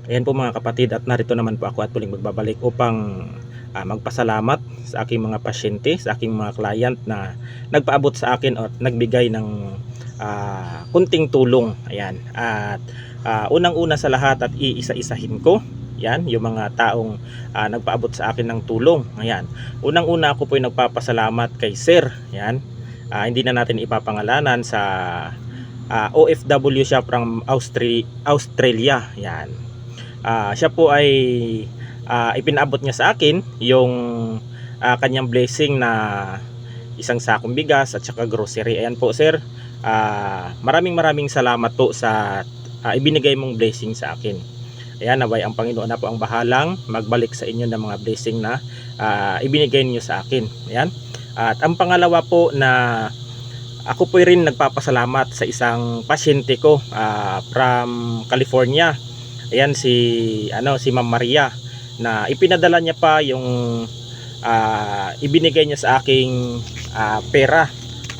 Ayan po mga kapatid, at narito naman po ako at muling magbabalik upang magpasalamat sa aking mga pasyente, sa aking mga client na nagpaabot sa akin at nagbigay ng kunting tulong. Ayan. At unang-una sa lahat at iisa-isahin ko, yan, yung mga taong nagpaabot sa akin ng tulong. Ayan. Unang-una ako po ay nagpapasalamat kay Sir. Ayan. Hindi na natin ipapangalanan sa OFW siya from Australia. Yan. Siya po ay ipinaabot niya sa akin yung kanyang blessing na isang sakong bigas at saka grocery. Ayan po sir, maraming salamat po sa ibinigay mong blessing sa akin. Ayan, naway ang Panginoon na po ang bahalang magbalik sa inyo ng mga blessing na ibinigay niyo sa akin. Ayan. At ang pangalawa po na ako po rin nagpapasalamat sa isang pasyente ko from California. Ayan, si Ma'am Maria, na ipinadala niya pa yung ibinigay niya sa aking pera,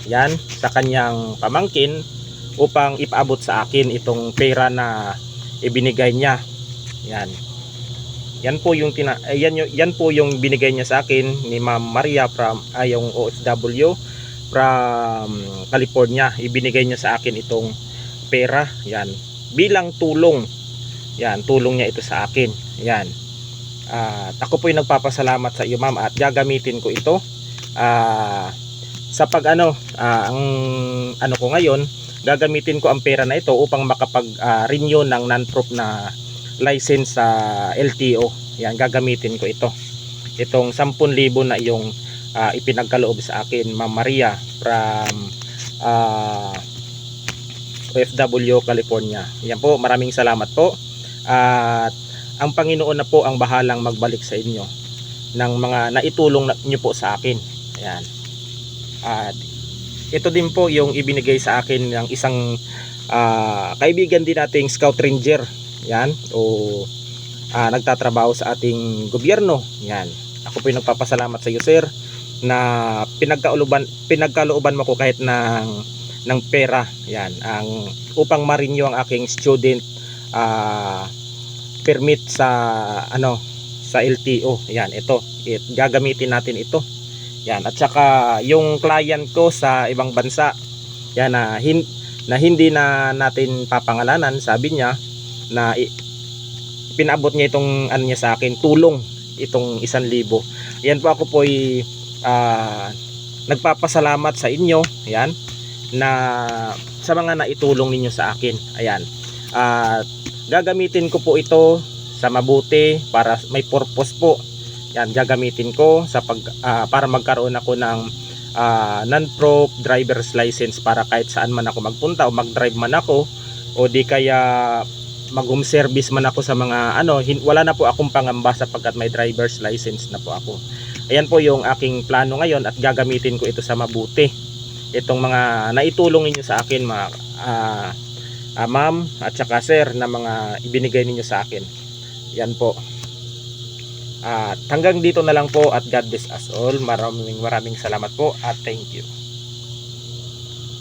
yan, sa kanyang pamangkin upang ipaabot sa akin itong pera na ibinigay niya. Yan po yung yan po yung binigay niya sa akin ni Ma'am Maria from yung OFW from California. Ibinigay niya sa akin itong pera, yan, bilang tulong. Yan, tulong niya ito sa akin. Yan. At ako po yung nagpapasalamat sa iyo ma'am, at gagamitin ko ito sa pag ang ko ngayon, gagamitin ko ang pera na ito upang makapag renew ng non-proof na license sa LTO. Yan, gagamitin ko ito. Itong 10,000 na yung ipinagkaloob sa akin Ma'am Maria from OFW California. Yan po, maraming salamat po. At ang Panginoon na po ang bahalang magbalik sa inyo ng mga naitulong niyo po sa akin. Ayan. At ito din po yung ibinigay sa akin ng isang kaibigan din nating Scout Ranger. Yan. O nagtatrabaho sa ating gobyerno. Yan. Ako po yung nagpapasalamat sa iyo sir na pinagkalooban mo ko kahit ng pera. Yan. Upang ma-renew ang aking student permit sa sa LTO. Yan, ito. Gagamitin natin ito. Yan, at saka yung client ko sa ibang bansa, yan, na hindi na natin papangalanan, sabi niya na pinaabot niya itong niya sa akin, tulong, itong 1,000. Yan po, ako po ay nagpapasalamat sa inyo, yan, na sa mga naitulong ninyo sa akin. Ayan. At gagamitin ko po ito sa mabuti para may purpose po. Yan, gagamitin ko sa para magkaroon ako ng non-proof driver's license para kahit saan man ako magpunta o mag-drive man ako o di kaya mag-home service man ako sa mga wala na po akong pangamba sapagkat may driver's license na po ako. Ayan po yung aking plano ngayon, at gagamitin ko ito sa mabuti. Itong mga naitulong niyo sa akin mga ma'am at saka sir, na mga ibinigay ninyo sa akin. Yan po. At hanggang dito na lang po, at God bless us all. Maraming salamat po, at thank you.